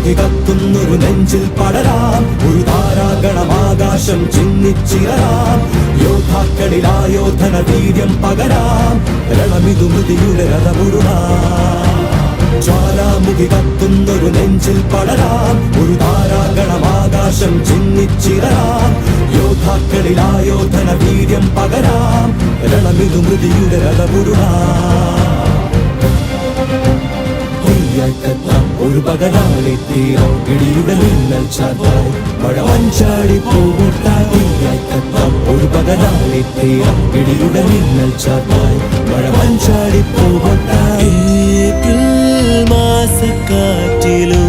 ജ്വാലാമുഖി കത്തുന്നൊരു നെഞ്ചിൽ പടരാം, ഒരു താരാഗണമാകാശം ചിന്നിച്ചിറരാം. യോദ്ധാക്കളിലായോധന വീര്യം പകരാം, രണമിതു മൃതിയുടെ രഥമുരുളാം. ജ്വാലാമുഖി കത്തുന്നൊരു നെഞ്ചിൽ പടരാം, ഒരു താരാഗണമാകാശം ചിന്നിച്ചിറരാം. യോദ്ധാക്കളിലായോധന വീര്യം പകരാം, രണമിതു മൃതിയുടെ രഥമുരുളാം. ഒരു പകരാളി തീരം ഇടിയുടെ മിന്നൽ ചാത്തായി മഴ മഞ്ചാടി പൂവുട്ടായി. ഒരു പകരാളി തീരം ഇടിയുടെ മിന്നൽ ചാത്തായി മഴ മഞ്ചാടി പൂവുട്ടായി. മാസക്കാറ്റിലൂ